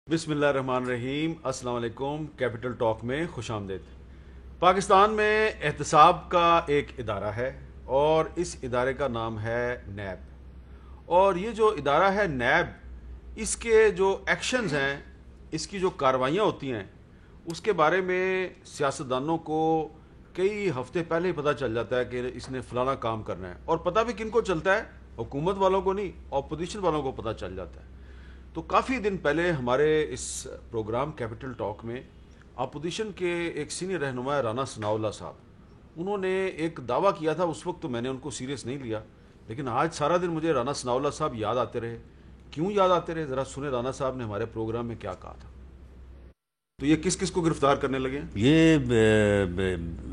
بسم اللہ الرحمن الرحیم۔ السلام علیکم۔ کیپٹل ٹاک میں خوش آمدید۔ پاکستان میں احتساب کا ایک ادارہ ہے اور اس ادارے کا نام ہے نیب، اور یہ جو ادارہ ہے نیب، اس کے جو ایکشنز ہیں، اس کی جو کارروائیاں ہوتی ہیں، اس کے بارے میں سیاستدانوں کو کئی ہفتے پہلے ہی پتہ چل جاتا ہے کہ اس نے فلانا کام کرنا ہے، اور پتہ بھی کن کو چلتا ہے؟ حکومت والوں کو نہیں، اپوزیشن والوں کو پتہ چل جاتا ہے۔ تو کافی دن پہلے ہمارے اس پروگرام کیپٹل ٹاک میں اپوزیشن کے ایک سینئر رہنما رانا ثناء اللہ صاحب، انہوں نے ایک دعویٰ کیا تھا۔ اس وقت تو میں نے ان کو سیریس نہیں لیا، لیکن آج سارا دن مجھے رانا ثناء اللہ صاحب یاد آتے رہے۔ کیوں یاد آتے رہے؟ ذرا سنیں رانا صاحب نے ہمارے پروگرام میں کیا کہا تھا۔ تو یہ کس کس کو گرفتار کرنے لگے ہیں؟ یہ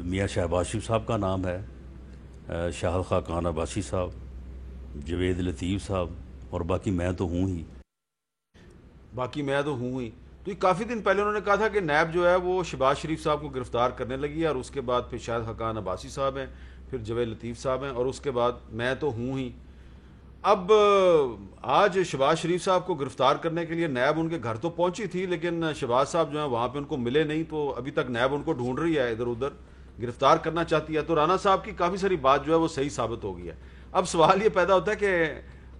میاں شہباز شریف صاحب کا نام ہے، شاہد خاقان عباسی صاحب، جوید لطیف صاحب، اور باقی میں تو ہوں ہی۔ تو یہ کافی دن پہلے انہوں نے کہا تھا کہ نیب جو ہے وہ شہباز شریف صاحب کو گرفتار کرنے لگی ہے، اور اس کے بعد پھر شاہد خاقان عباسی صاحب ہیں، پھر جوید لطیف صاحب ہیں، اور اس کے بعد میں تو ہوں ہی۔ اب آج شہباز شریف صاحب کو گرفتار کرنے کے لیے نیب ان کے گھر تو پہنچی تھی، لیکن شہباز صاحب جو ہیں وہاں پہ ان کو ملے نہیں، تو ابھی تک نیب ان کو ڈھونڈ رہی ہے، ادھر ادھر گرفتار کرنا چاہتی ہے۔ تو رانا صاحب کی کافی ساری بات جو ہے وہ صحیح ثابت ہو گئی ہے۔ اب سوال یہ پیدا ہوتا ہے کہ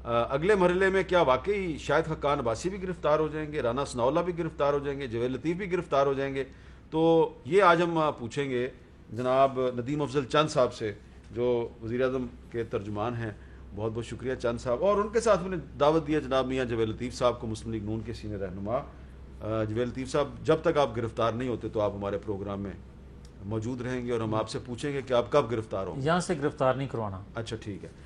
اگلے مرحلے میں کیا واقعی شاہد خاقان عباسی بھی گرفتار ہو جائیں گے، رانا ثناء اللہ بھی گرفتار ہو جائیں گے، جوید لطیف بھی گرفتار ہو جائیں گے؟ تو یہ آج ہم پوچھیں گے جناب ندیم افضل چند صاحب سے، جو وزیر اعظم کے ترجمان ہیں۔ بہت بہت شکریہ چند صاحب، اور ان کے ساتھ میں نے دعوت دیا جناب میاں جوید لطیف صاحب کو، مسلم لیگ نون کے سینئر رہنما۔ جوید لطیف صاحب، جب تک آپ گرفتار نہیں ہوتے تو آپ ہمارے پروگرام میں موجود رہیں گے، اور ہم آپ سے پوچھیں گے کہ آپ کب گرفتار ہوں گے۔ یہاں سے گرفتار نہیں کروانا۔ اچھا ٹھیک ہے۔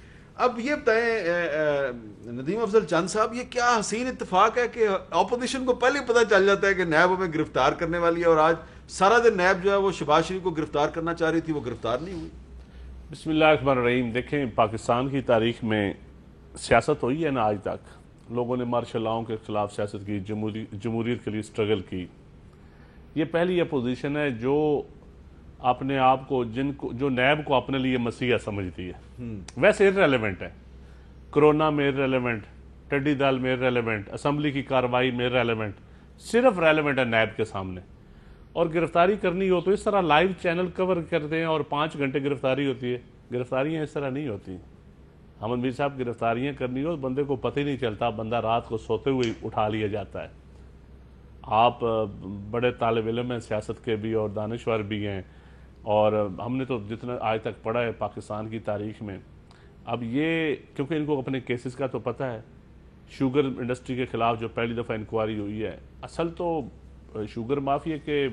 اب یہ بتائیں ندیم افضل چند صاحب، یہ کیا حسین اتفاق ہے کہ اپوزیشن کو پہلے پتہ چل جاتا ہے کہ نیب ہمیں گرفتار کرنے والی ہے، اور آج سارا دن نیب جو ہے وہ شہباز شریف کو گرفتار کرنا چاہ رہی تھی، وہ گرفتار نہیں ہوئی۔ بسم اللہ الرحمن الرحیم۔ دیکھیں، پاکستان کی تاریخ میں سیاست ہوئی ہے نا آج تک، لوگوں نے مارشل لاؤں کے خلاف سیاست کی، جمہوریت کے لیے سٹرگل کی۔ یہ پہلی اپوزیشن ہے جو اپنے آپ کو جو نیب کو اپنے لیے مسیحا سمجھتی ہے۔ ویسے ریلیونٹ ہے، کرونا میں ریلیونٹ، ٹڈی دل میں ریلیونٹ، اسمبلی کی کارروائی میں ریلیونٹ، صرف ریلیونٹ ہے نیب کے سامنے۔ اور گرفتاری کرنی ہو تو اس طرح لائیو چینل کور کرتے ہیں اور 5 گھنٹے گرفتاری ہوتی ہے۔ گرفتاریاں اس طرح نہیں ہوتی۔ حمد میر صاحب، گرفتاریاں کرنی ہو بندے کو پتہ ہی نہیں چلتا، بندہ رات کو سوتے ہوئے اٹھا لیا جاتا ہے۔ آپ بڑے طالب علم ہیں سیاست کے بھی، اور دانشور بھی ہیں، اور ہم نے تو جتنا آج تک پڑھا ہے پاکستان کی تاریخ میں، اب یہ کیونکہ ان کو اپنے کیسز کا تو پتہ ہے۔ شوگر انڈسٹری کے خلاف جو پہلی دفعہ انکوائری ہوئی ہے، اصل تو شوگر مافیا کے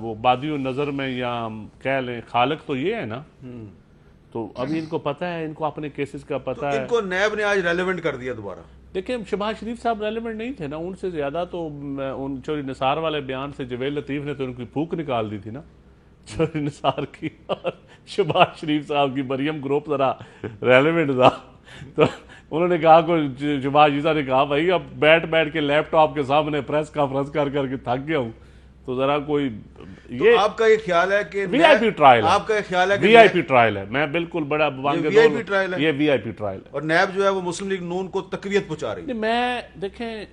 وہ بادی و نظر میں، یا کہہ لیں خالق تو یہ ہے نا، تو ابھی ان کو پتہ ہے، ان کو اپنے کیسز کا پتہ ہے۔ ان کو نیب نے آج ریلیونٹ کر دیا دوبارہ۔ دیکھیں، شہباز شریف صاحب ریلیونٹ نہیں تھے نا، ان سے زیادہ تو ان چوری نثار والے بیان سے جوید لطیف نے تو ان کی پھوک نکال دی تھی نا، چوری نثار کی، اور شہباز شریف صاحب کی مریم گروپ ذرا ریلیونٹ تھا۔ تو انہوں نے کہا کہ شہباز شریف صاحب نے کہا بھائی اب بیٹھ کے لیپ ٹاپ کے سامنے پریس کانفرنس کر کے تھک گیا ہوں، تو ذرا کوئی یہ آپ کا یہ خیال ہے کہ وی آئی پی ٹرائل ہے، آپ کا یہ خیال ہے کہ وی آئی پی ٹرائل ہے، میں بالکل بڑا یہ وی آئی پی ٹرائل ہے، یہ وی آئی پی ٹرائل ہے، اور نیب جو ہے وہ مسلم لیگ نون کو تقویت پہنچا رہی ہے۔ میں دیکھیں،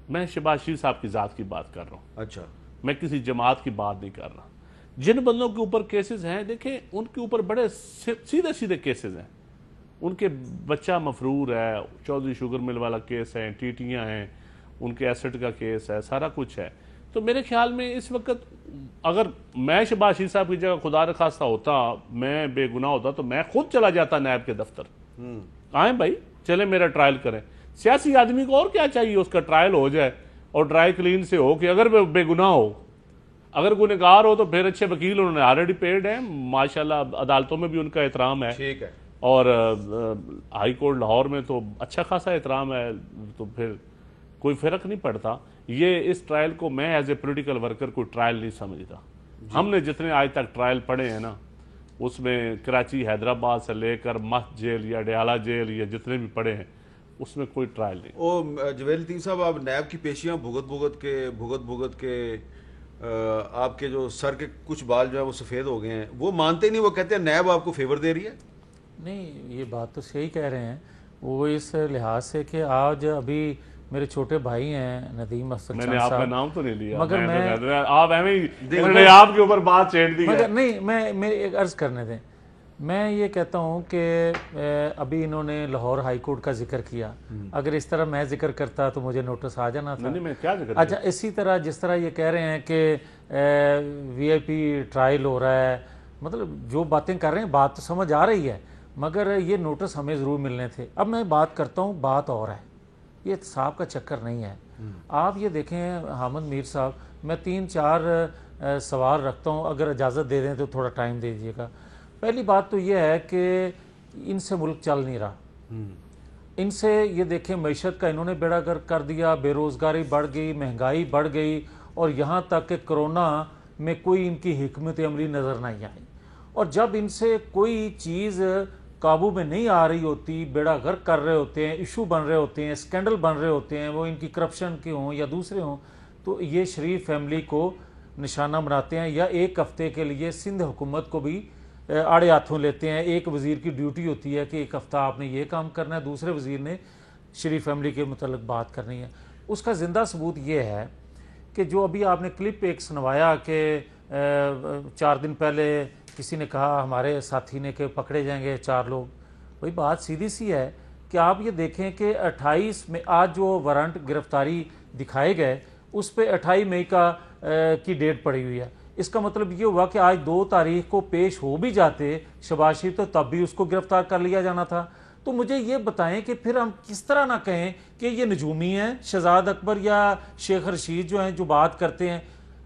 میں شہباز شریف صاحب کی ذات کی بات کر رہا ہوں، اچھا، میں کسی جماعت کی بات نہیں کر رہا۔ جن بندوں کے اوپر کیسز ہیں، دیکھیں ان کے اوپر بڑے سیدھے کیسز ہیں، ان کے بچہ مفرور ہے، چودھری شوگر مل والا کیس ہے، ٹیٹیاں ہیں، ان کے ایسٹ کا کیس ہے، سارا کچھ ہے۔ تو میرے خیال میں اس وقت اگر میں شہباز شریف صاحب کی جگہ خدا نخواستہ ہوتا، میں بے گناہ ہوتا، تو میں خود چلا جاتا نیب کے دفتر، آئیں بھائی چلیں میرا ٹرائل کریں۔ سیاسی آدمی کو اور کیا چاہیے، اس کا ٹرائل ہو جائے اور ڈرائی کلین سے ہو، کہ اگر بے گناہ ہو، اگر گنہگار ہو تو پھر اچھے وکیل انہوں نے آلریڈی پیڈ ہیں، ماشاءاللہ عدالتوں میں بھی ان کا احترام ہے، ٹھیک ہے، اور ہائی کورٹ لاہور میں تو اچھا خاصا احترام ہے، تو پھر کوئی فرق نہیں پڑتا۔ یہ اس ٹرائل کو میں ایز اے پولیٹیکل ورکر کوئی ٹرائل نہیں سمجھتا۔ ہم نے جتنے آج تک ٹرائل پڑھے ہیں نا، اس میں کراچی، حیدرآباد سے لے کر مست جیل یا ڈیالہ جیل یا جتنے بھی پڑھے ہیں، اس میں کوئی ٹرائل نہیں۔ جوید لطیف صاحب، آپ نیب کی پیشیاں بھگت کے آپ کے جو سر کے کچھ بال جو ہے وہ سفید ہو گئے ہیں، وہ مانتے نہیں، وہ کہتے ہیں نیب آپ کو فیور دے رہی ہے۔ نہیں، یہ بات تو صحیح کہہ رہے ہیں وہ، اس لحاظ سے کہ آج ابھی میرے چھوٹے بھائی ہیں ندیم افضل میں نے آپ کا نام تو نہیں لیا مگر آپ ایویں آپ کے اوپر بات چھیڑ دی مگر نہیں میں ایک عرض کرنے دیں. میں یہ کہتا ہوں کہ ابھی انہوں نے لاہور ہائی کورٹ کا ذکر کیا, اگر اس طرح میں ذکر کرتا تو مجھے نوٹس آ جانا تھا. نہیں میں کیا ذکر اچھا اسی طرح جس طرح یہ کہہ رہے ہیں کہ وی آئی پی ٹرائل ہو رہا ہے, مطلب جو باتیں کر رہے ہیں بات تو سمجھ آ رہی ہے, مگر یہ نوٹس ہمیں ضرور ملنے تھے. اب میں بات کرتا ہوں, بات اور ہے, یہ احتساب کا چکر نہیں ہے. آپ یہ دیکھیں حامد میر صاحب, میں 3-4 سوال رکھتا ہوں, اگر اجازت دے دیں تو تھوڑا ٹائم دے دیجیے گا. پہلی بات تو یہ ہے کہ ان سے ملک چل نہیں رہا. ان سے یہ دیکھیں معیشت کا انہوں نے بیڑا گرک کر دیا, بے روزگاری بڑھ گئی, مہنگائی بڑھ گئی, اور یہاں تک کہ کرونا میں کوئی ان کی حکمت عملی نظر نہیں آئی. اور جب ان سے کوئی چیز قابو میں نہیں آ رہی ہوتی, بیڑا غرق کر رہے ہوتے ہیں, ایشو بن رہے ہوتے ہیں, اسکینڈل بن رہے ہوتے ہیں, وہ ان کی کرپشن کے ہوں یا دوسرے ہوں, تو یہ شریف فیملی کو نشانہ بناتے ہیں, یا ایک ہفتے کے لیے سندھ حکومت کو بھی آڑے ہاتھوں لیتے ہیں. ایک وزیر کی ڈیوٹی ہوتی ہے کہ ایک ہفتہ آپ نے یہ کام کرنا ہے, دوسرے وزیر نے شریف فیملی کے متعلق بات کرنی ہے. اس کا زندہ ثبوت یہ ہے کہ جو ابھی آپ نے کلپ ایک سنوایا کہ 4 دن پہلے کسی نے کہا ہمارے ساتھی نے کہ پکڑے جائیں گے 4 لوگ. وہی بات سیدھی سی ہے کہ آپ یہ دیکھیں کہ 28 میں آج جو وارنٹ گرفتاری دکھائے گئے اس پہ 28 مئی کی ڈیٹ پڑی ہوئی ہے. اس کا مطلب یہ ہوا کہ آج 2 تاریخ کو پیش ہو بھی جاتے شہباز شریف تو تب بھی اس کو گرفتار کر لیا جانا تھا. تو مجھے یہ بتائیں کہ پھر ہم کس طرح نہ کہیں کہ یہ نجومی ہیں, شہزاد اکبر یا شیخ رشید جو ہیں جو بات کرتے ہیں,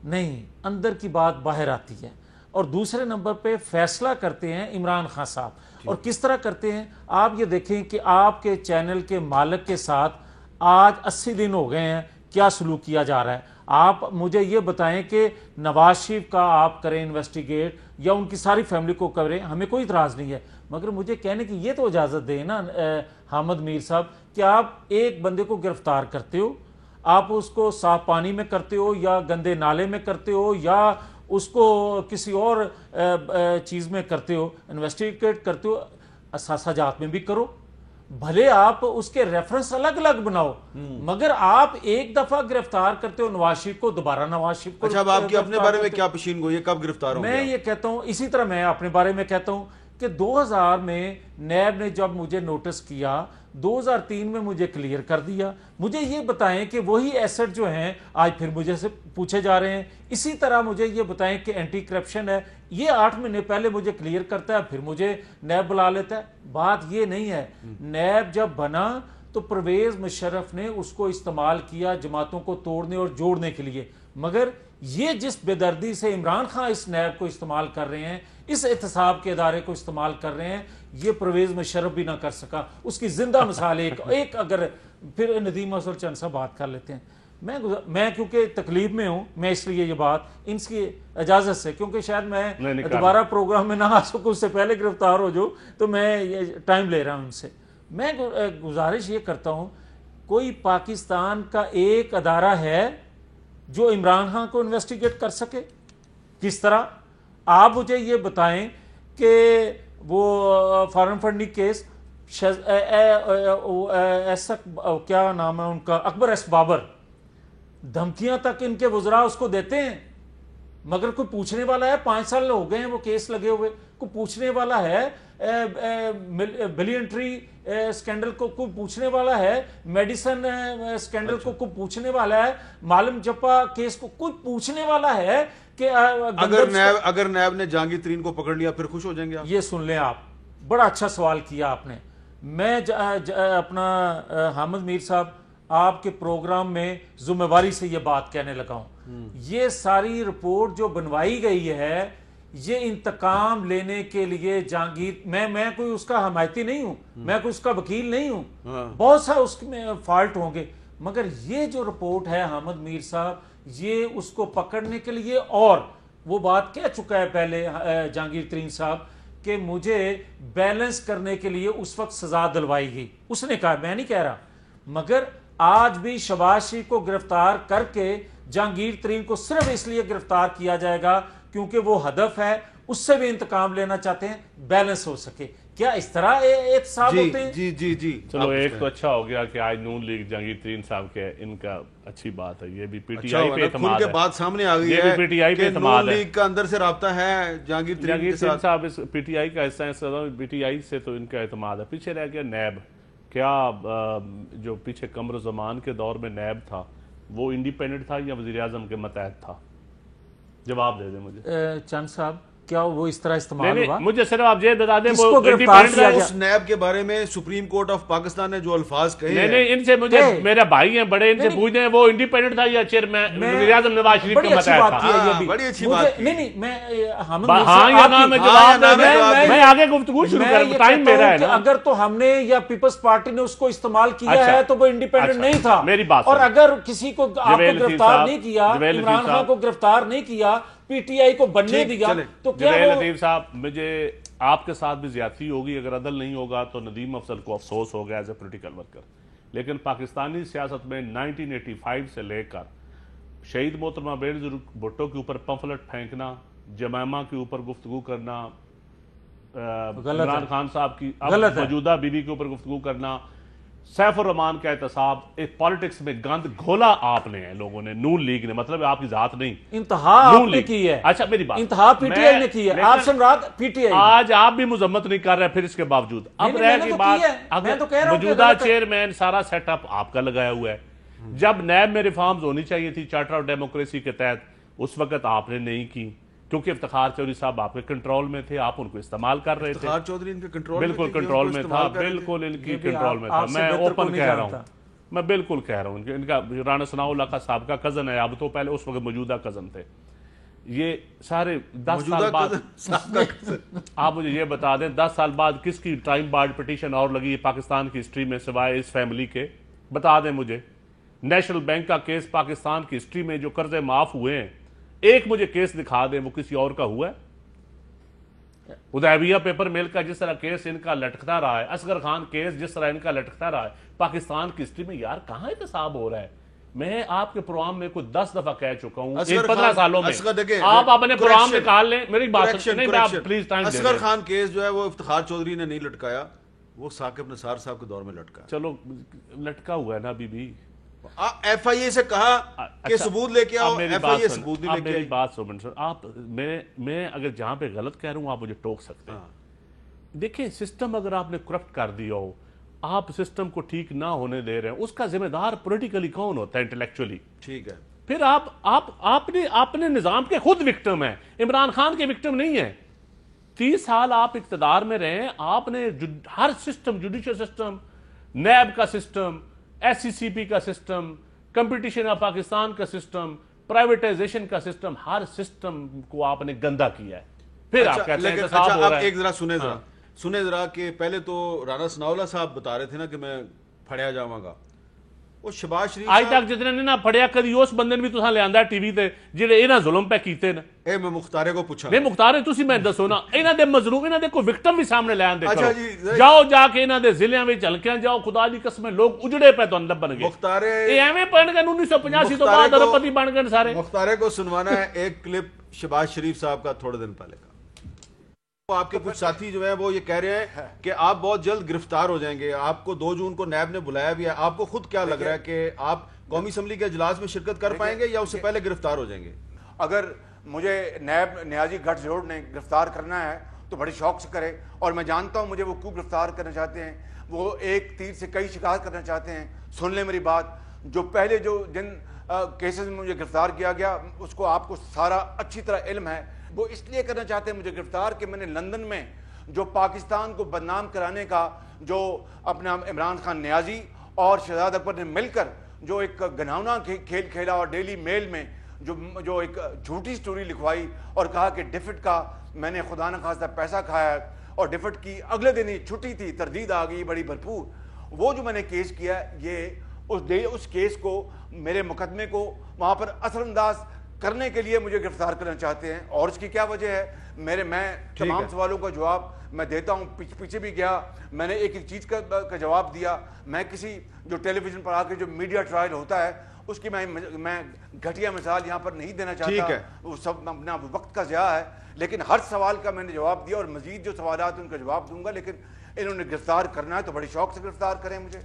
نہیں, اندر کی بات باہر آتی ہے. اور دوسرے نمبر پہ فیصلہ کرتے ہیں عمران خان صاحب, اور کس طرح کرتے ہیں آپ یہ دیکھیں کہ آپ کے چینل کے مالک کے ساتھ آج 80 دن ہو گئے ہیں, کیا سلوک کیا جا رہا ہے. آپ مجھے یہ بتائیں کہ نواز شریف کا آپ کریں انویسٹیگیٹ یا ان کی ساری فیملی کو کریں, ہمیں کوئی اعتراض نہیں ہے, مگر مجھے کہنے کی یہ تو اجازت دیں نا حامد میر صاحب کہ آپ ایک بندے کو گرفتار کرتے ہو, آپ اس کو صاف پانی میں کرتے ہو یا گندے نالے میں کرتے ہو یا اس کو کسی اور چیز میں کرتے ہو, انویسٹیگیٹ کرتے ہو, اثاثہ جات میں بھی کرو, بھلے آپ اس کے ریفرنس الگ الگ بناؤ, مگر آپ ایک دفعہ گرفتار کرتے ہو نواز شریف کو, دوبارہ نواز شریف کو. اچھا, اب آپ کی اپنے بارے میں کیا پیشین گوئی ہے, کب گرفتار ہوں گے؟ میں یہ کہتا ہوں, اسی طرح میں اپنے بارے میں کہتا ہوں کہ 2000 میں نیب نے جب مجھے نوٹس کیا, 2003 میں مجھے کلیئر کر دیا. مجھے یہ بتائیں کہ وہی ایسٹ جو ہیں آج پھر مجھے سے پوچھے جا رہے ہیں. اسی طرح مجھے یہ بتائیں کہ اینٹی کرپشن ہے, یہ 8 مہینے پہلے مجھے کلیئر کرتا ہے, پھر مجھے نیب بلا لیتا ہے. بات یہ نہیں ہے. نیب جب بنا تو پرویز مشرف نے اس کو استعمال کیا جماعتوں کو توڑنے اور جوڑنے کے لیے, مگر یہ جس بے دردی سے عمران خان اس نیب کو استعمال کر رہے ہیں, اس احتساب کے ادارے کو استعمال کر رہے ہیں, یہ پرویز مشرف بھی نہ کر سکا. اس کی زندہ مثال ایک اگر پھر ندیم افضل چند صاحب بات کر لیتے ہیں. میں کیونکہ تکلیف میں ہوں, میں اس لیے یہ بات ان کی اجازت سے, کیونکہ شاید میں دوبارہ پروگرام میں نہ آ سکوں, اس سے پہلے گرفتار ہو جو, تو میں یہ ٹائم لے رہا ہوں ان سے. میں گزارش یہ کرتا ہوں, کوئی پاکستان کا ایک ادارہ ہے جو عمران خان کو انویسٹیگیٹ کر سکے؟ کس طرح؟ آپ مجھے یہ بتائیں کہ وہ فارن فنڈنگ کیس ایسا کیا نام ہے ان کا, اکبر ایس بابر, دھمکیاں تک ان کے وزراء اس کو دیتے ہیں, مگر کوئی پوچھنے والا ہے؟ 5 سال ہو گئے ہیں وہ کیس لگے ہوئے, کوئی پوچھنے والا ہے؟ بلین ٹری اسکینڈل کو کوئی پوچھنے والا ہے؟ میڈیسن اسکینڈل کو کوئی پوچھنے والا ہے؟ معلم جپا کیس کو کوئی پوچھنے والا ہے کہ اگر نیب نے جہانگیر ترین کو پکڑ لیا پھر خوش ہو جائیں گے آپ؟ یہ سن لیں, آپ بڑا اچھا سوال کیا آپ نے. میں اپنا حامد میر صاحب آپ کے پروگرام میں ذمہ سے یہ بات کہنے لگا ہوں. یہ ساری رپورٹ جو بنوائی گئی ہے یہ انتقام لینے کے لیے جہانگیر, میں کوئی اس کا حمایتی نہیں ہوں, میں کوئی اس کا وکیل نہیں ہوں, بہت سا اس میں فالٹ ہوں گے, مگر یہ جو رپورٹ ہے حامد میر صاحب, یہ اس کو پکڑنے کے لیے, اور وہ بات کہہ چکا ہے پہلے جہانگیر ترین صاحب کہ مجھے بیلنس کرنے کے لیے اس وقت سزا دلوائی گئی, اس نے کہا, میں نہیں کہہ رہا. مگر آج بھی شہباز شریف کو گرفتار کر کے جہانگیر ترین کو صرف اس لیے گرفتار کیا جائے گا کیونکہ وہ ہدف ہے, اس سے بھی انتقام لینا چاہتے ہیں, بیلنس ہو سکے. کیا اس طرح احتساب ہوتے ہیں؟ جی جی جی چلو ایک تو اچھا ہو گیا کہ آج نون لیگ جہانگیر ترین صاحب کے ان کا اچھی بات ہے، یہ بھی پی ٹی آئی پہ اعتماد کے ہے، بات سامنے آ گئی یہ بھی پی ٹی آئی پہ اعتماد ہے، لیگ کا اندر سے رابطہ ہے جہانگیر ترین صاحب اس پی ٹی آئی کا حصہ ہے، پی ٹی آئی سے تو ان کا اعتماد ہے۔ پیچھے رہ گیا نیب، کیا جو پیچھے قمر زمان کے دور میں نیب تھا وہ انڈیپینڈنٹ تھا یا وزیر اعظم کے متحد تھا؟ جواب دے دیں مجھے چند صاحب، کیا وہ اس طرح استعمال ہوا؟ مجھے صرف آپ یہ بتا دیں کس کو گرفتار کیا گیا؟ اس نیب کے بارے میں سپریم کورٹ آف پاکستان نے جو الفاظ کہے ہیں، نہیں ان سے مجھے میرے بھائی ہیں بڑے، ان سے پوچھ دیں وہ انڈیپینڈنٹ تھا یا چیئرمین وزیر اعظم نواز شریف کے متحد تھا؟ بڑی اچھی بات کی۔ نہیں میں ہاں یا نہ میں جواب میں آگے گفتگو شروع کر ٹائم میرا ہے نا۔ اگر تو ہم نے یا پیپلز پارٹی نے اس کو استعمال کیا ہے تو وہ انڈیپینڈنٹ نہیں تھا، میری بات اور اگر کسی کو آپ کو گرفتار نہیں کیا، عمران خان کو گرفتار نہیں کیا، پی ٹی آئی کو بننے دیا، تو کیا جویل وہ لطیف صاحب مجھے آپ کے ساتھ بھی زیادتی ہوگی، اگر عدل نہیں ہوگا تو ندیم افضل کو افسوس ہو گیا ایز اے پولیٹیکل ورکر، لیکن پاکستانی سیاست میں 1985 سے لے کر شہید محترمہ بینظیر بھٹو کے اوپر پمفلٹ پھینکنا، جمائمہ کے اوپر گفتگو کرنا، عمران خان صاحب کی موجودہ بیوی کے اوپر گفتگو کرنا، سیف الرحمان کا احتساب، ایک پالیٹکس میں گند گھولا آپ نے لوگوں نے، نون لیگ نے، مطلب آپ کی ذات نہیں، انتہا آپ نے کی ہے، اچھا میری بات، انتہا پی ٹی آئی نے کی ہے، آپ سمراٹ پی ٹی آئی، آج آپ بھی مذمت نہیں کر رہے پھر اس کے باوجود، اب رہ کی بات موجودہ چیئرمین سارا سیٹ اپ آپ کا لگایا ہوا ہے، جب نیب میں ریفارمز ہونی چاہیے تھی چارٹر آف ڈیموکریسی کے تحت، اس وقت آپ نے نہیں کی، کیونکہ افتخار چودھری صاحب آپ کے کنٹرول میں تھے، آپ ان کو استعمال کر رہے تھے، افتخار چودھری ان کے کنٹرول میں بالکل کنٹرول میں تھا، بالکل ان کی کنٹرول میں تھا، میں اوپن کہہ رہا ہوں، میں بالکل کہہ رہا ہوں، ان کا رانا ثناء اللہ کا صاحب کا کزن ہے، اب تو پہلے اس وقت موجودہ کزن تھے، یہ سارے 10 سال بعد آپ مجھے یہ بتا دیں 10 سال بعد کس کی ٹائم بارڈ پٹیشن اور لگی ہے پاکستان کی ہسٹری میں سوائے اس فیملی کے؟ بتا دیں مجھے، نیشنل بینک کا کیس پاکستان کی ہسٹری میں جو قرضے معاف ہوئے ہیں، ایک مجھے کیس دکھا دیں وہ کسی اور کا ہوا ہے؟ حدیبیہ پیپر میل کا جس طرح کیس ان کا لٹکتا رہا ہے، اصغر خان کیس جس طرح ان کا لٹکتا رہا ہے، پاکستان کی ہسٹری میں یار کہاں احتساب ہو رہا ہے؟ میں آپ کے پروگرام میں کوئی 10 دفعہ کہہ چکا ہوں، ان 15 سالوں میں آپ اپنے پروگرام نکال لیں، میری بات نہیں، پلیز ٹائم دیں۔ اصغر خان کیس جو ہے وہ افتخار چودھری نے نہیں لٹکایا، وہ ثاقب نثار صاحب کے دور میں لٹکا، چلو لٹکا ہوا ہے نا ابھی بھی، ایف آئی اے سے کہا کہ ثبوت لے کے آؤ، ایف آئی اے ثبوت نہیں لے کے میری بات سنیں سر، آپ میں اگر جہاں پہ غلط کہہ رہا ہوں آپ مجھے ٹوک سکتے ہیں، دیکھیں سسٹم اگر آپ نے کرپٹ کر دیا ہو، آپ سسٹم کو ٹھیک نہ ہونے دے رہے ہیں، اس کا ذمہ دار پولیٹیکلی کون ہوتا ہے؟ انٹلیکچولی، ٹھیک ہے، پھر آپ نے نظام کے خود وکٹم ہیں، عمران خان کے وکٹم نہیں ہیں، 30 سال آپ اقتدار میں رہے، آپ نے ہر سسٹم، جوڈیشل سسٹم، نیب کا سسٹم، ایس سی سی پی کا سسٹم، کمپٹیشن آف پاکستان کا سسٹم، پرائیویٹائزیشن کا سسٹم، ہر سسٹم کو آپ نے گندا کیا ہے، پھر آپ کہتے ہیں احتساب ہو رہا ہے۔ ایک ذرا سنیں ذرا کہ پہلے تو رانا ثناء اللہ صاحب بتا رہے تھے نا کہ میں پھڑیا جاواں گا، وہ شہباز شریف آج تک جتنے نے نہ پڑھیا کدی اس بندے نے بھی تساں لے ٹی وی تے جڑے انہاں ظلم پہ کیتے نا، اے میں مختارے کو پوچھا، نہیں مختار تسی میں دسو نا، انہاں دے مظلوم، انہاں دے کوئی وکٹم بھی سامنے لے آندے اچھا کرو، جاؤ جا کے انہاں دے ضلعیاں وچ ہلکیاں جاؤ، خدا دی قسم لوگ اجڑے پہ تو اندر بن گئے، مختارے اے ایویں پڑھ گئے 1985 تو بعد اربپتی بن گئے سارے۔ مختارے کو سنوانا ہے ایک کلپ شہباز شریف صاحب کا تھوڑے دن پہلے کا، آپ کے کچھ ساتھی جو ہیں وہ یہ کہہ رہے ہیں کہ آپ بہت جلد گرفتار ہو جائیں گے، آپ کو 2 جون کو نیب نے بلایا بھی ہے، آپ کو خود کیا لگ رہا ہے کہ آپ قومی اسمبلی کے اجلاس میں شرکت کر پائیں گے یا اس سے پہلے گرفتار ہو جائیں گے؟ اگر مجھے نیب نیازی گٹھ جوڑ نے گرفتار کرنا ہے تو بڑے شوق سے کرے، اور میں جانتا ہوں مجھے وہ کیوں گرفتار کرنا چاہتے ہیں، وہ ایک تیر سے کئی شکار کرنا چاہتے ہیں۔ سن لیں میری بات، جو پہلے جن کیسز میں مجھے گرفتار کیا گیا اس کو آپ کو سارا اچھی طرح علم ہے، وہ اس لیے کرنا چاہتے ہیں مجھے گرفتار کہ میں نے لندن میں جو پاکستان کو بدنام کرانے کا جو اپنا عمران خان نیازی اور شہزاد اکبر نے مل کر جو ایک گناؤنا کھیل کھیلا، اور ڈیلی میل میں جو ایک جھوٹی سٹوری لکھوائی اور کہا کہ ڈیفٹ کا میں نے خدا نہ خواستہ پیسہ کھایا، اور ڈیفٹ کی اگلے دن ہی چھٹی تھی، تردید آ گئی بڑی بھرپور، وہ جو میں نے کیس کیا، یہ اس کیس کو، میرے مقدمے کو وہاں پر اثر انداز کرنے کے لیے مجھے گرفتار کرنا چاہتے ہیں، اور اس کی کیا وجہ ہے؟ میں تمام سوالوں کا جواب میں دیتا ہوں، پیچھے بھی گیا، میں نے ایک چیز کا جواب دیا، میں کسی جو ٹیلی ویژن پر آ کے جو میڈیا ٹرائل ہوتا ہے اس کی میں گھٹیا مثال یہاں پر نہیں دینا چاہتا, ٹھیک ہے, وہ سب اپنا وقت کا ضیاع ہے, لیکن ہر سوال کا میں نے جواب دیا اور مزید جو سوالات ان کا جواب دوں گا. لیکن انہوں نے گرفتار کرنا ہے تو بڑی شوق سے گرفتار کریں مجھے.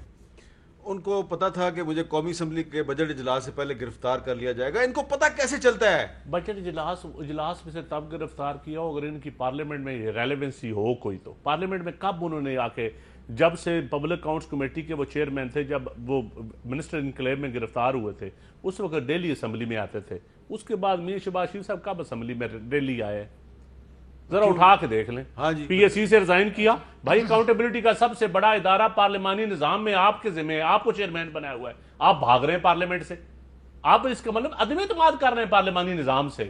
ان کو پتا تھا کہ مجھے قومی اسمبلی کے بجٹ اجلاس سے پہلے گرفتار کر لیا جائے گا. ان کو پتا کیسے چلتا ہے؟ بجٹ اجلاس میں سے تب گرفتار کیا ہو اگر ان کی پارلیمنٹ میں ریلیونسی ہو کوئی. تو پارلیمنٹ میں کب انہوں نے آ کے, جب سے پبلک اکاؤنٹس کمیٹی کے وہ چیئرمین تھے, جب وہ منسٹر انکلیو میں گرفتار ہوئے تھے اس وقت ڈیلی اسمبلی میں آتے تھے. اس کے بعد میاں شہباز شریف صاحب کب اسمبلی میں ڈیلی آئے؟ ذرا اٹھا کے دیکھ لیں. ہاں جی, پی ایس سی سے ریزائن کیا. بھائی اکاؤنٹیبلٹی کا سب سے بڑا ادارہ پارلیمانی نظام میں آپ کے ذمہ, آپ کو چیئرمین بنایا ہوا ہے, آپ بھاگ رہے ہیں پارلیمنٹ سے. آپ اس کا مطلب عدم اعتماد کر رہے ہیں پارلیمانی نظام سے.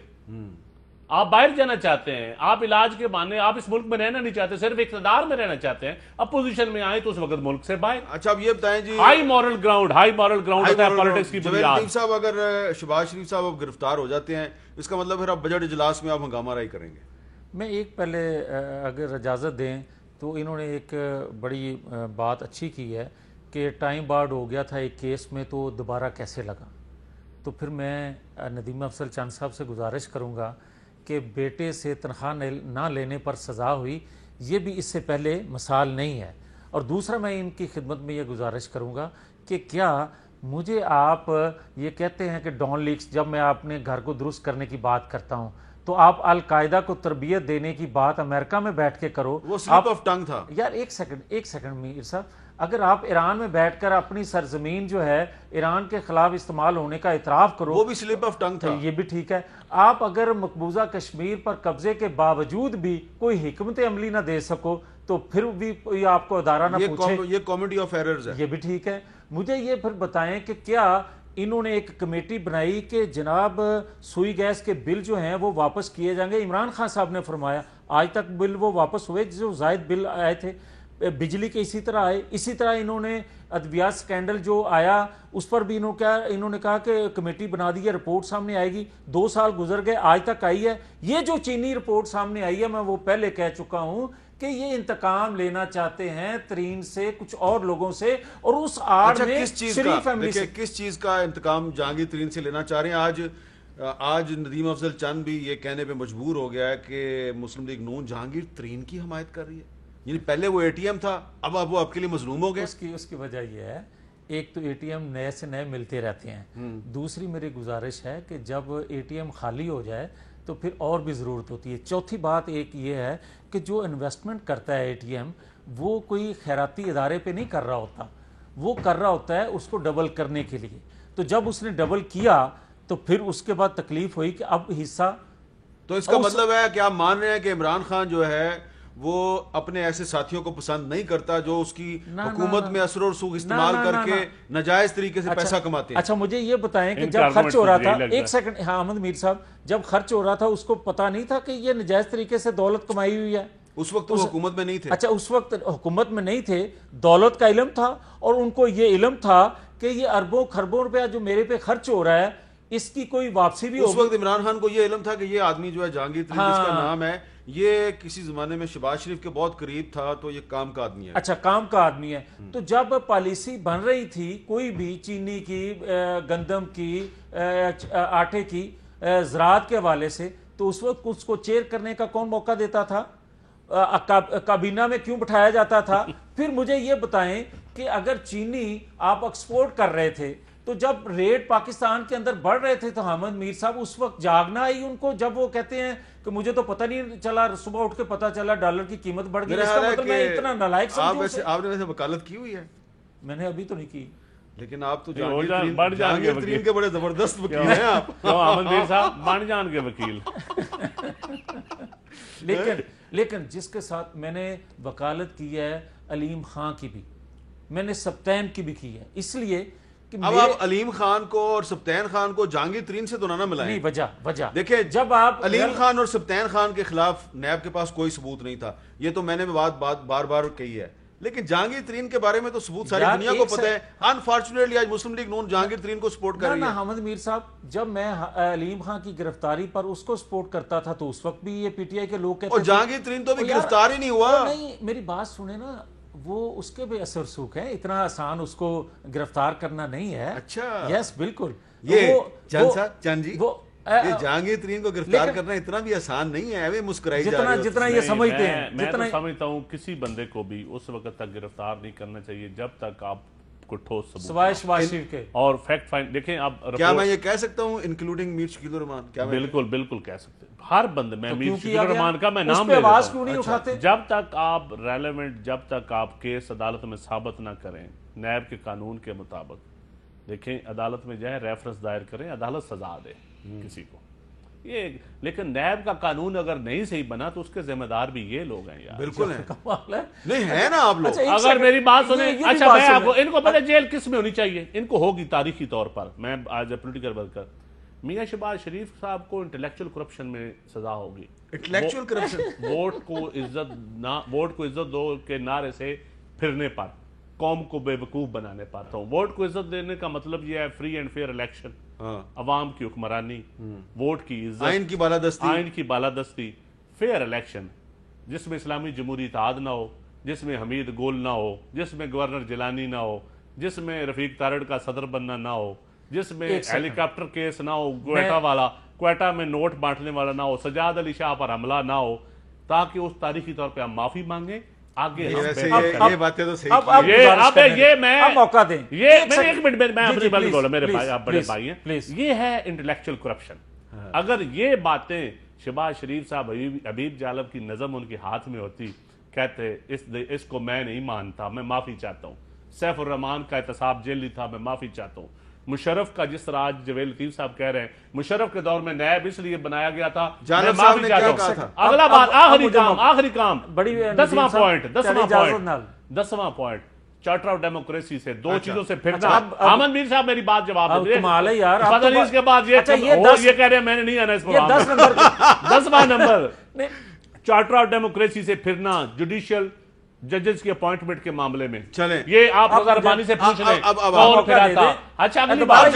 آپ باہر جانا چاہتے ہیں, آپ علاج کے بہانے, آپ اس ملک میں رہنا نہیں چاہتے, صرف اقتدار میں رہنا چاہتے ہیں. اپوزیشن میں آئے تو اس وقت ملک سے باہر. اچھا اب یہ بتائیں جی, ہائی مورل گراؤنڈ ہوتا ہے پالیٹکس کی جوید بنیاد. لطیف صاحب, اگر شہباز شریف صاحب اب گرفتار ہو جاتے ہیں, اس کا مطلب پھر اب بجٹ اجلاس میں آپ ہنگامہ رائی کریں گے؟ میں ایک پہلے اگر اجازت دیں تو انہوں نے ایک بڑی بات اچھی کی ہے کہ ٹائم بارڈ ہو گیا تھا ایک کیس میں, تو دوبارہ کیسے لگا. تو پھر میں ندیم افضل چند صاحب سے گزارش کروں گا کہ بیٹے سے تنخواہ نہ لینے پر سزا ہوئی, یہ بھی اس سے پہلے مثال نہیں ہے. اور دوسرا میں ان کی خدمت میں یہ گزارش کروں گا کہ کیا مجھے آپ یہ کہتے ہیں کہ ڈان لیکس, جب میں اپنے گھر کو درست کرنے کی بات کرتا ہوں تو آپ القاعدہ کو تربیت دینے کی بات امریکہ میں بیٹھ کے کرو. وہ سلپ آف ٹنگ تھا. یار ایک سیکنڈ میر صاحب, اگر آپ ایران میں بیٹھ کر اپنی سرزمین جو ہے ایران کے خلاف استعمال ہونے کا اعتراف کرو, وہ بھی سلپ آف ٹنگ تھا. یہ بھی ٹھیک ہے. آپ اگر مقبوضہ کشمیر پر قبضے کے باوجود بھی کوئی حکمت عملی نہ دے سکو تو پھر بھی آپ کو ادارہ نہ پوچھے, یہ کامیڈی آف ایررز ہے. یہ بھی ٹھیک ہے. مجھے یہ پھر بتائیں کہ کیا انہوں نے ایک کمیٹی بنائی کہ جناب سوئی گیس کے بل جو ہیں وہ واپس کیے جائیں گے؟ عمران خان صاحب نے فرمایا آج تک بل وہ واپس ہوئے جو زائد بل آئے تھے, بجلی کے اسی طرح آئے. اسی طرح انہوں نے ادویات سکینڈل جو آیا اس پر بھی انہوں نے کہا کہ کمیٹی بنا دی ہے, رپورٹ سامنے آئے گی. 2 سال گزر گئے, آج تک آئی ہے. یہ جو چینی رپورٹ سامنے آئی ہے, میں وہ پہلے کہہ چکا ہوں کہ یہ انتقام لینا چاہتے ہیں ترین سے, کچھ اور لوگوں سے, اور اس آڑ میں شریف فیملی سے. کس چیز کا انتقام جہانگیر ترین سے لینا چاہ رہے ہیں؟ آج ندیم افضل چند بھی یہ کہنے پہ مجبور ہو گیا ہے کہ مسلم لیگ نون جہانگیر ترین کی حمایت کر رہی ہے. یعنی پہلے وہ اے ٹی ایم تھا, اب وہ آپ کے لیے مظلوم ہو گیا. اس کی وجہ یہ ہے, ایک تو اے ٹی ایم نئے سے نئے ملتے رہتے ہیں. دوسری میری گزارش ہے کہ جب اے ٹی ایم خالی ہو جائے تو پھر اور بھی ضرورت ہوتی ہے. چوتھی بات ایک یہ ہے کہ جو انویسٹمنٹ کرتا ہے اے ٹی ایم, وہ کوئی خیراتی ادارے پہ نہیں کر رہا ہوتا, وہ کر رہا ہوتا ہے اس کو ڈبل کرنے کے لیے. تو جب اس نے ڈبل کیا تو پھر اس کے بعد تکلیف ہوئی کہ اب حصہ. تو اس کا مطلب ہے کہ آپ مان رہے ہیں کہ عمران خان جو ہے وہ اپنے ایسے ساتھیوں کو پسند نہیں کرتا جو اس کی حکومت میں اثر و رسوخ استعمال کر کے ناجائز طریقے سے پیسہ کماتے ہیں. اچھا مجھے یہ بتائیں کہ جب خرچ ہو رہا تھا, ایک سیکنڈ, ہاں احمد میر صاحب, جب خرچ ہو رہا تھا اس کو پتا نہیں تھا کہ یہ ناجائز طریقے سے دولت کمائی ہوئی ہے؟ اس وقت وہ حکومت میں نہیں تھے. اچھا اس وقت حکومت میں نہیں تھے, دولت کا علم تھا, اور ان کو یہ علم تھا کہ یہ اربوں خربوں روپیہ جو میرے پہ خرچ ہو رہا ہے اس کی کوئی واپسی بھی ہوگی. اس وقت عمران خان کو یہ علم تھا کہ یہ آدمی جو ہے جہانگیر ترین جس کا نام ہے, یہ کسی زمانے میں شہباز شریف کے بہت قریب تھا, تو یہ کام کا آدمی ہے. اچھا کام کا آدمی ہے. تو جب پالیسی بن رہی تھی کوئی بھی, چینی کی, گندم کی, آٹے کی, زراعت کے حوالے سے, تو اس وقت اس کو چیئر کرنے کا کون موقع دیتا تھا؟ کابینہ میں کیوں بٹھایا جاتا تھا؟ پھر مجھے یہ بتائیں کہ اگر چینی آپ ایکسپورٹ کر رہے تھے تو جب ریٹ پاکستان کے اندر بڑھ رہے تھے تو حامد میر صاحب اس وقت جاگنا آئی ان کو, جب وہ کہتے ہیں کہ مجھے تو پتہ نہیں چلا, صبح اٹھ کے پتہ چلا ڈالر کی قیمت بڑھ گئی. اس کا مطلب میں اتنا نالائق سمجھوں اسے. آپ نے ویسے وکالت کی ہوئی ہے؟ میں نے ابھی تو نہیں کی. لیکن آپ تو جہانگیر ترین کے بڑے زبردست وکیل ہیں آپ. حامد میر صاحب بن جان کے وکیل. لیکن جس کے ساتھ میں نے وکالت کی ہے علیم خان کی بھی, میں نے سبطین کی بھی کی ہے, اس لیے اب آپ علیم خان کو اور سبطین خان کو جہانگیر ترین سے تو نہ ملائیں. نہیں, وجہ دیکھیں, جب آپ علیم خان اور سبطین خان کے خلاف نیب کے پاس کوئی ثبوت نہیں تھا, یہ تو میں نے بات بار بار کہی ہے, لیکن جہانگیر ترین کے بارے میں تو ثبوت ساری دنیا کو پتہ ہے. انفارچونیٹلی آج مسلم لیگ نون جہانگیر ترین کو سپورٹ کر رہی ہے. حامد میر صاحب, جب میں علیم خان کی گرفتاری پر اس کو سپورٹ کرتا تھا تو اس وقت بھی یہ پی ٹی آئی کے لوگ کہتے اور جہانگیر ترین تو بھی گرفتار ہی نہیں ہوا. نہیں, میری بات سنیں نا, وہ اس کے بھی اثر رسوخ ہیں, اتنا آسان اس کو گرفتار کرنا نہیں ہے. اچھا یس بالکل. یہ چند جی وہ یہ جہانگیر ترین کو گرفتار کرنا اتنا بھی آسان نہیں ہے, ایویں مسکرائی جا رہے ہو. جتنا یہ سمجھتے ہیں, میں تو سمجھتا ہوں کسی بندے کو بھی اس وقت تک گرفتار نہیں کرنا چاہیے جب تک آپ کو ٹھوس ثبوت سوائے شباز شریف کے. اور فیکٹ فائنڈ دیکھیں. اب کیا میں یہ کہہ سکتا ہوں انکلوڈنگ میر شکیل الرحمان؟ کیا بالکل بالکل کہہ سکتے ہیں. ہر بندے, میں میر شکیل الرحمان کا میں نام لے لیتا آواز کیوں نہیں اٹھاتے؟ جب تک آپ ریلیونٹ, جب تک آپ کیس عدالت میں ثابت نہ کریں نیب کے قانون کے مطابق, دیکھیں عدالت میں جائیں ریفرنس دائر کریں, عدالت سزا دے کسی کو. یہ لیکن نیب کا قانون اگر نہیں صحیح بنا تو اس کے ذمہ دار بھی یہ لوگ ہیں یار. بالکل ہے, نہیں ہے نا آپ لوگ. اگر میری بات سنیں, اچھا میں آپ کو, ان کو پتہ جیل کس میں ہونی چاہیے؟ ان کو ہوگی تاریخی طور پر, میں ایز اے پولیٹیکل ورکر, میاں شہباز شریف صاحب کو انٹلیکچوئل کرپشن میں سزا ہوگی. انٹلیکچوئل کرپشن, ووٹ کو عزت دو کے نعرے سے پھرنے پر, قوم کو بے وقوف بنانے پر. تو ووٹ کو عزت دینے کا مطلب یہ ہے فری اینڈ فیئر الیکشن, عوام کی حکمرانی, ووٹ کی عزت, آئین کی بالادستی, فیئر الیکشن جس میں اسلامی جمہوری اتحاد نہ ہو, جس میں حمید گول نہ ہو, جس میں گورنر جیلانی نہ ہو, جس میں رفیق تارڑ کا صدر بننا نہ ہو, جس میں ہیلی کاپٹر کیس نہ ہو, کوئٹہ میں نوٹ بانٹنے والا نہ ہو, سجاد علی شاہ پر حملہ نہ ہو, تاکہ اس تاریخی طور پہ ہم معافی مانگیں. آگے یہ باتیں تو صحیح موقع دیں. ایک منٹ میں اپنی بات بولا, میرے بھائی آپ بڑے بھائی ہیں, یہ ہے انٹلیکچوئل کرپشن. اگر یہ باتیں شہباز شریف صاحب, حبیب جالب کی نظم ان کے ہاتھ میں ہوتی, کہتے اس کو میں نہیں مانتا, میں معافی چاہتا ہوں. سیف الرحمان کا احتساب جیلی تھا, میں معافی چاہتا ہوں. مشرف کا, جس طرح آج جویل لطیف صاحب کہہ رہے ہیں, مشرف کے دور میں نیب اس لیے بنایا گیا تھا, میں معافی چاہتا ہوں. اگلا بات, آخری کام 10واں پوائنٹ, چارٹر آف ڈیموکریسی سے دو چیزوں سے پھرنا. احمد میر صاحب میری بات جواب دے. کمال ہے یار, پتہ نہیں اس کے بعد یہ کہہ رہے ہیں میں نے نہیں آنا اس پروگرام. 10واں نمبر, چارٹر آف ڈیموکریسی سے پھرنا جوڈیشل ججز کی اپوائنٹمنٹ کے معاملے میں. چلیں یہ آپ ربانی سے پوچھ لیں کون پھرا تھا. اچھا اگلی بات,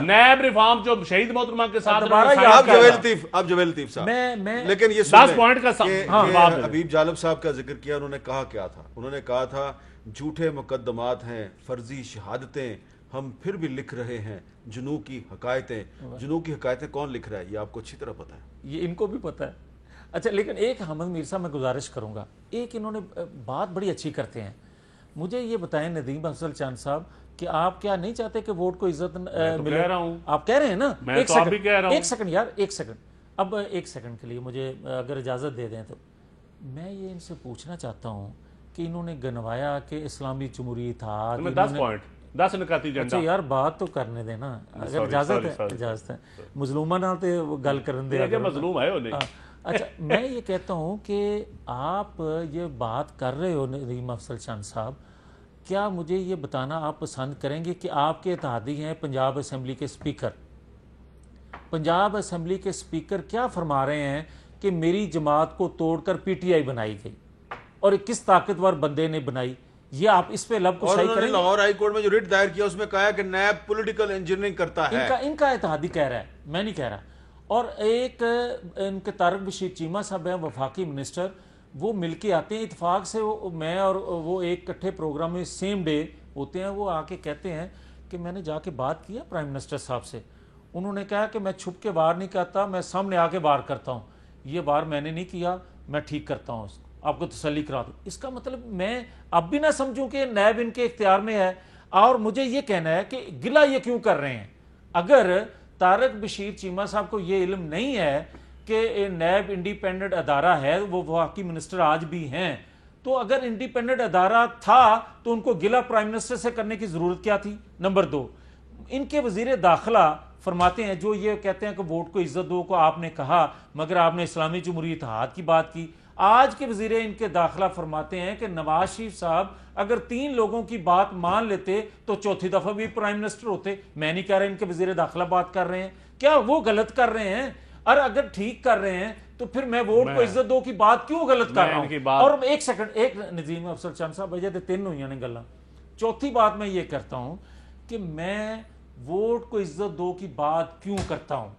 نیب ریفارم جو شہید محترمہ کے ساتھ, اب جویل لطیف صاحب, لیکن یہ 10 پوائنٹ کا جواب. حبیب جالب صاحب کا ذکر کیا, انہوں نے کہا کیا تھا؟ انہوں نے کہا تھا جھوٹے مقدمات ہیں, فرضی شہادتیں, ہم پھر بھی لکھ رہے ہیں جنوں کی حقائقیں. جنوں کی حقائقیں کون لکھ رہا ہے یہ آپ کو اچھی طرح پتا ہے, یہ ان کو بھی پتا ہے. اچھا لیکن ایک احمد میر صاحب میں گزارش کروں گا, ایک انہوں نے بات بڑی اچھی کرتے ہیں. مجھے یہ بتائیں ندیم افضل چاند صاحب کہ آپ کیا نہیں چاہتے کہ ووٹ کو عزت ملے؟ آپ کہہ رہے ہیں نا. ایک سیکنڈ یار, ایک سیکنڈ, اب ایک سیکنڈ کے لیے مجھے اگر اجازت دے دیں تو میں یہ ان سے پوچھنا چاہتا ہوں کہ انہوں نے گنوایا کہ اسلامی جمہوری اتحاد, 10 نکاتی جنڈا. اچھا یار بات تو کرنے دینا, اگر اجازت ہے. مظلومہ نہ تو گل کرن دے. مظلوم ہے وہ نہیں. اچھا میں یہ کہتا ہوں کہ آپ یہ بات کر رہے ہو ندیم افضل چاند صاحب, کیا مجھے یہ بتانا آپ پسند کریں گے کہ آپ کے اتحادی ہیں پنجاب اسمبلی کے اسپیکر, پنجاب اسمبلی کے اسپیکر کیا فرما رہے ہیں کہ میری جماعت کو توڑ کر پی ٹی آئی بنائی گئی, اور کس طاقتور بندے نے بنائی؟ یہ آپ اس پہ لب کو صحیح کریں. لاہور ہائی کورٹ میں جو ریٹ دائر کیا اس میں کہا کہ نیب پولیٹیکل انجینئرنگ کرتا ہے. ان کا اتحادی کہہ رہا ہے, میں نہیں کہہ رہا. اور ایک ان کے طارق بشیر چیمہ صاحب ہیں وفاقی منسٹر, وہ مل کے آتے ہیں اتفاق سے, میں اور وہ ایک کٹھے پروگرام میں سیم ڈے ہوتے ہیں, وہ آ کے کہتے ہیں کہ میں نے جا کے بات کیا پرائم منسٹر صاحب سے, انہوں نے کہا کہ میں چھپ کے وار نہیں کرتا, میں سامنے آ کے وار کرتا ہوں, یہ وار میں نے نہیں کیا, میں ٹھیک کرتا ہوں اس کو, آپ کو تسلی کرا دوں. اس کا مطلب میں اب بھی نہ سمجھوں کہ نیب ان کے اختیار میں ہے. اور مجھے یہ کہنا ہے کہ گلہ یہ کیوں کر رہے ہیں؟ اگر طارق بشیر چیمہ صاحب کو یہ علم نہیں ہے کہ نیب انڈیپینڈنٹ ادارہ ہے, وہ وفاقی منسٹر آج بھی ہیں, تو اگر انڈیپینڈنٹ ادارہ تھا تو ان کو گلہ پرائم منسٹر سے کرنے کی ضرورت کیا تھی؟ نمبر 2, ان کے وزیر داخلہ فرماتے ہیں, جو یہ کہتے ہیں کہ ووٹ کو عزت دو کو آپ نے کہا مگر آپ نے اسلامی جمہوری اتحاد کی بات کی. آج کے وزیر ان کے داخلہ فرماتے ہیں کہ نواز شریف صاحب اگر 3 لوگوں کی بات مان لیتے تو چوتھی دفعہ بھی پرائم منسٹر ہوتے. میں نہیں کہہ رہا ان کے وزیر داخلہ بات کر رہے ہیں, کیا وہ غلط کر رہے ہیں؟ اور اگر ٹھیک کر رہے ہیں تو پھر میں ووٹ کو عزت دو کی بات کیوں غلط کر رہا ہوں؟ اور ایک سیکنڈ, ایک ندیم افضل چاند صاحب وجہ دے 3 ہوئی نے گلاں. چوتھی بات میں یہ کرتا ہوں کہ میں ووٹ کو عزت دو کی بات کیوں کرتا ہوں.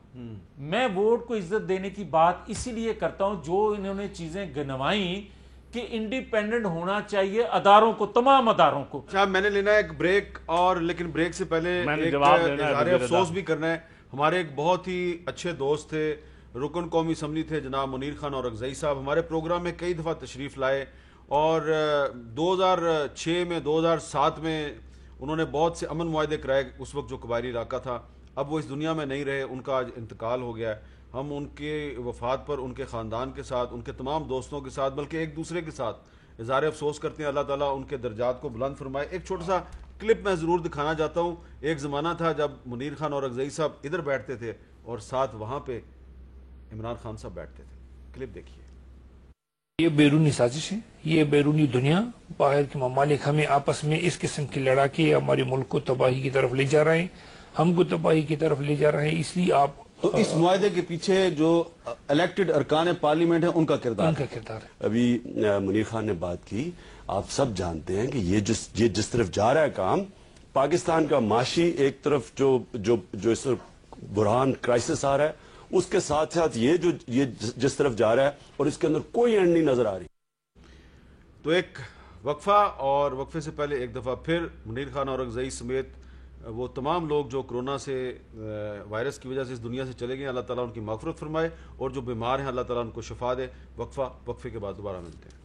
میں ووٹ کو عزت دینے کی بات اسی لیے کرتا ہوں جو انہوں نے چیزیں گنوائیں کہ انڈیپینڈنٹ ہونا چاہیے اداروں کو, تمام اداروں کو. صاحب میں نے لینا ہے ایک بریک, اور لیکن بریک سے پہلے میں نے ایک جواب دینا ہے اظہار وزیر افسوس اعظم. بھی کرنا ہے. ہمارے ایک بہت ہی اچھے دوست تھے, رکن قومی اسمبلی تھے, جناب منیر خان اورکزئی صاحب, ہمارے پروگرام میں کئی دفعہ تشریف لائے, اور 2006 میں 2007 میں انہوں نے بہت سے امن معاہدے کرائے, اس وقت جو قبائلی علاقہ تھا. اب وہ اس دنیا میں نہیں رہے, ان کا آج انتقال ہو گیا ہے. ہم ان کے وفات پر ان کے خاندان کے ساتھ, ان کے تمام دوستوں کے ساتھ, بلکہ ایک دوسرے کے ساتھ اظہار افسوس کرتے ہیں. اللہ تعالیٰ ان کے درجات کو بلند فرمائے. ایک چھوٹا سا کلپ میں ضرور دکھانا چاہتا ہوں. ایک زمانہ تھا جب منیر خان اورکزئی صاحب ادھر بیٹھتے تھے اور ساتھ وہاں پہ عمران خان صاحب بیٹھتے تھے. کلپ دیکھیے. یہ بیرونی سازش ہے, یہ بیرونی دنیا, باہر کے ممالک ہمیں آپس میں اس قسم کی لڑا کے ہمارے ملک کو تباہی کی طرف لے جا رہے ہیں, ہم کو تباہی کی طرف لے جا رہے ہیں. اس لیے آپ تو اس معاہدے کے پیچھے جو الیکٹڈ ارکان پارلیمنٹ ہیں ان کا کردار ہے. ابھی منیر خان نے بات کی, آپ سب جانتے ہیں کہ یہ جس طرف جا رہا ہے کام, پاکستان کا معاشی ایک طرف جو اس طرف بحران کرائسس آ رہا ہے, اس کے ساتھ ساتھ یہ جس طرف جا رہا ہے, اور اس کے اندر کوئی اینڈ نہیں نظر آ رہی. تو ایک وقفہ, اور وقفے سے پہلے ایک دفعہ پھر منیر خان اورکزئی سمیت وہ تمام لوگ جو کرونا سے وائرس کی وجہ سے اس دنیا سے چلے گئے, اللہ تعالیٰ ان کی مغفرت فرمائے, اور جو بیمار ہیں اللہ تعالیٰ ان کو شفا دے. وقفے کے بعد دوبارہ ملتے ہیں.